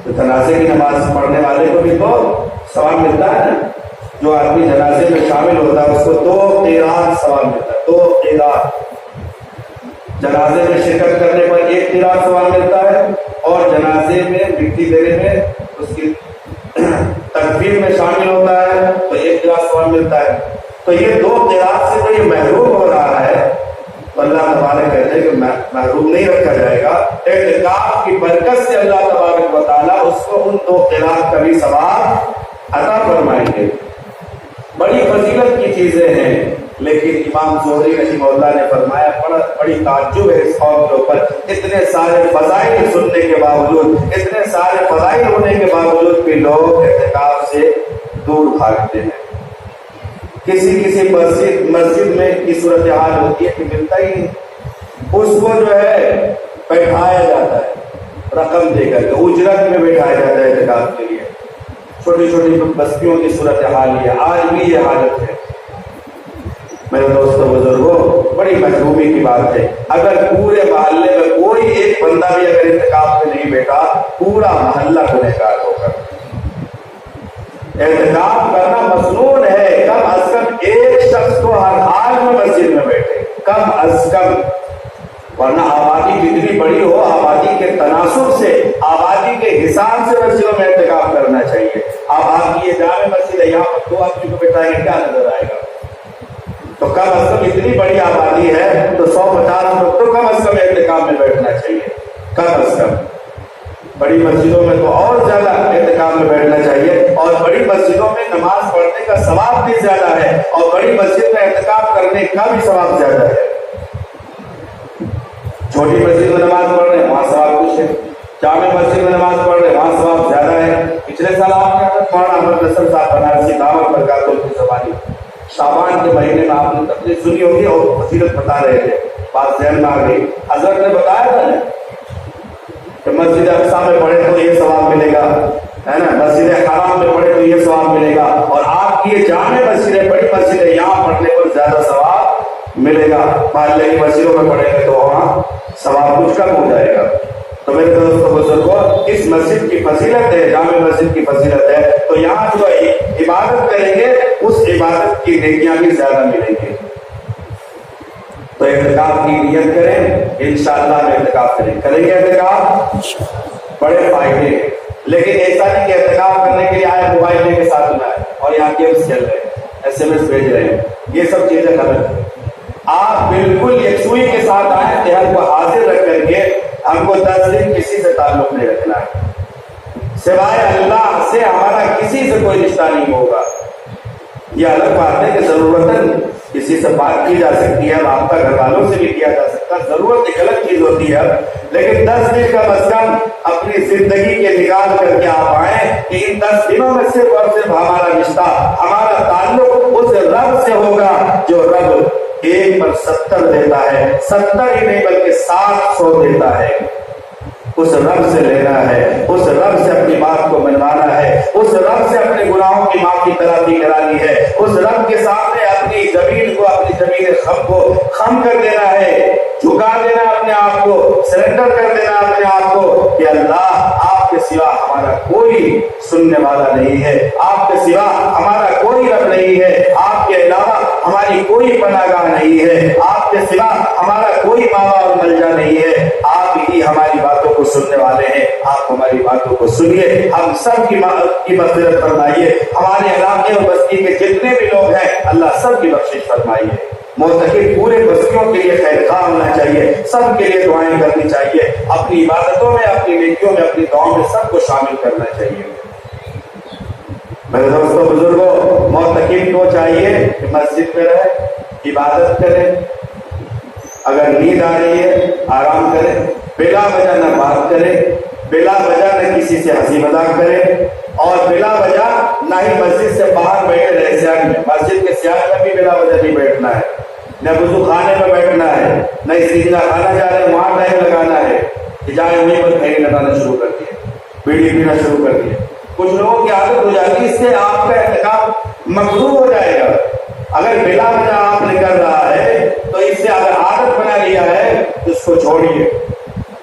تو جنازے کی نماز پڑھنے والے کو بھی تو ثواب ملتا ہے نا. جو آدمی جنازے میں شامل ہوتا ہے اس کو 2 قیراط ثواب ملتا ہے. 2 قیراط. جنازے میں شرکت کرنے پر 1 قیراط ثواب ملتا ہے اور جنازے میں مٹی دینے میں اس کی تکفین میں شامل ہوتا ہے تو 1 قیراط ثواب ملتا ہے. تو یہ 2 قیراط سے تو یہ محروم ہو رہا ہے تو اللہ تبارک کہتے ہیں کہ محروم نہیں رکھا جائے گا. اعتکاف کی برکت سے اللہ تبارک و تعالیٰ اس کو ان 2 قیراط کا بھی ثواب عطا فرمائیں گے. بڑی فضیلت کی چیزیں ہیں لیکن امام زہری رحمہ اللہ نے فرمایا بڑی تعجب ہے اس قول کے اوپر. اتنے سارے فضائل سننے کے باوجود, اتنے سارے فضائل ہونے کے باوجود بھی لوگ اعتکاف سے دور بھاگتے ہیں. کسی مسجد میں کی صورتحال ہوتی ہے کہ ملتا ہی نہیں, اس کو جو ہے بیٹھایا جاتا ہے رقم دے کر کے, اجرت میں بیٹھایا جاتا ہے اعتکاف کے لیے. چھوٹی چھوٹی بستیوں کی صورتحال ہے, آج بھی یہ حالت ہے. میرے دوستوں بزرگوں, بڑی محرومی کی بات ہے. اگر پورے محلے میں کوئی ایک بندہ بھی اگر اعتکاف میں نہیں بیٹھا, پورا محلہ گنہگار ہوگا. اعتکاف کرنا مسنون ہے. کم از کم ایک شخص کو ہر حال میں مسجد میں بیٹھے, کم از کم. ورنہ آبادی جتنی بڑی ہو, آبادی کے تناسب سے, آبادی کے حساب سے مسجدوں میں اعتکاف کرنا چاہیے. اب آپ کی یہ جامع مسجد ہے, یہاں پر 2 آدمی کو بٹھائیں گے, کیا نظر آئے گا؟ تو کم از کم اتنی بڑی آبادی ہے تو 150 لوگ تو کم از کم اعتکاف میں بیٹھنا چاہیے, کم از کم. بڑی مسجدوں میں تو اور زیادہ اعتکاف میں بیٹھنا چاہیے, اور بڑی مسجدوں میں نماز پڑھنے کا ثواب بھی زیادہ ہے, اور بڑی مسجد میں اعتکاف کرنے کا بھی ثواب زیادہ ہے. چھوٹی مسجد میں نماز پڑھ رہے ہیں وہاں ثواب کچھ ہے, جامع مسجد میں نماز پڑھ رہے ہیں وہاں ثواب زیادہ ہے. پچھلے سال آپ نے مولانا احمد نصر صاحب بنارسی دعوت برکات کی زبانی شعبان کے مہینے میں آپ نے تقریر سنی ہوگی اور فضیلت بتا رہے تھے. بات ذہن میں آ گئی. حضرت نے بتایا تھا نا کہ مسجد اقصی میں پڑھے تو یہ ثواب ملے گا, ہے نا, مسجد حرام میں پڑھے تو یہ ثواب ملے گا, اور آپ کی یہ جامع مسجد ہے, بڑی مسجد ہے, یہاں پڑھنے پر زیادہ ثواب ملے گا. محلے کی مسجدوں میں پڑھیں گے تو وہاں ثواب کچھ کم ہو جائے گا. تو میرے دوستوں بزرگوں, اس مسجد کی فضیلت ہے, جامع مسجد کی فضیلت ہے, تو یہاں جو عبادت کریں گے اس عبادت کی نیکیاں بھی زیادہ ملیں گی. تو اعتکاف کی نیت کریں, انشاءاللہ ہم اعتکاف کریں گے. اعتکاف بڑے فائدے ہیں, لیکن ایسا نہیں کہ اعتکاف کرنے کے لیے آئے موبائل لے کے ساتھ میں آئے اور یہاں گیمس کھیل رہے ہیں, SMS بھیج رہے ہیں, یہ سب چیزیں غلط ہیں. آپ بالکل یکسوئی کے ساتھ آئیں, ذہن کو حاضر رکھ کر کے. ہم کو 10 دن کسی سے تعلق نہیں رکھنا ہے, سوائے اللہ سے ہمارا کسی سے کوئی رشتہ نہیں ہوگا. یہ الگ بات ہے کہ ضرورتاً کسی سے بات کی جا سکتی ہے, رابطہ گھر والوں سے بھی کیا جا سکتا ہے, ضرورت ایک الگ چیز ہوتی ہے, لیکن 10 دن کا کم از کم اپنی زندگی کے نکال کر کے آپ آئیں کہ ان 10 دنوں میں صرف اور صرف ہمارا رشتہ, ہمارا تعلق اس رب سے ہوگا جو رب 1 پر 70 دیتا ہے, 70 ہی نہیں بلکہ 700 دیتا ہے. اس رب سے لینا ہے, اس رب سے اپنی بات کو منوانا ہے, اس رب سے اپنے گناہوں کی معافی تلافی کرانی ہے, اس رب کے سامنے اپنی زمین کو, اپنی زمین خم کو خم کر دینا ہے, جھکا دینا اپنے آپ کو, سرنڈر کر دینا اپنے آپ کو کہ اللہ آپ کے سوا ہمارا کوئی سننے والا نہیں ہے, آپ کے سوا ہمارا کوئی رب نہیں ہے, آپ کے علاوہ ہماری کوئی پناہ گاہ نہیں ہے, آپ کے سوا ہمارا کوئی ماوا اور ملجا نہیں ہے, آپ ہی ہماری باتوں کو سننے والے ہیں, آپ ہماری باتوں کو سنیے, ہم سب کی مغفرت فرمائیے, ہمارے علاقے اور بستی کے جتنے بھی لوگ ہیں اللہ سب کی بخشش فرمائیے. معتکف پورے بستیوں کے لیے خیر خواہ ہونا چاہیے, سب کے لیے دعائیں کرنی چاہیے, اپنی عبادتوں میں, اپنی نیکیوں میں, اپنی دعاؤں میں سب کو شامل کرنا چاہیے. میرے دوستوں بزرگوں, معتکف کو چاہیے کہ مسجد میں رہے, عبادت کرے, اگر نیند آ رہی ہے آرام کرے, بلا وجہ نہ بات کرے, بلا وجہ نہ کسی سے ہنسی مذاق کرے, اور بلا وجہ نہ ہی مسجد سے باہر بیٹھے رہے سیاح میں. مسجد کے سیاح میں بھی بلا وجہ نہیں بیٹھنا ہے, نہ وضو خانے میں بیٹھنا ہے, نہ استنجا خانہ جا رہے وہاں ٹائم لگانا ہے کہ جائے وہیں پر کہیں لگانا شروع کر دیے, بیڑی پینا شروع کر دیے. کچھ لوگوں کی عادت ہو جاتی ہے, اس سے آپ کا اعتکاف مقروض ہو جائے گا. اگر بلا وجہ آپ نے کر رہا ہے تو اس سے اگر عادت بنا لیا ہے تو اس کو چھوڑیے.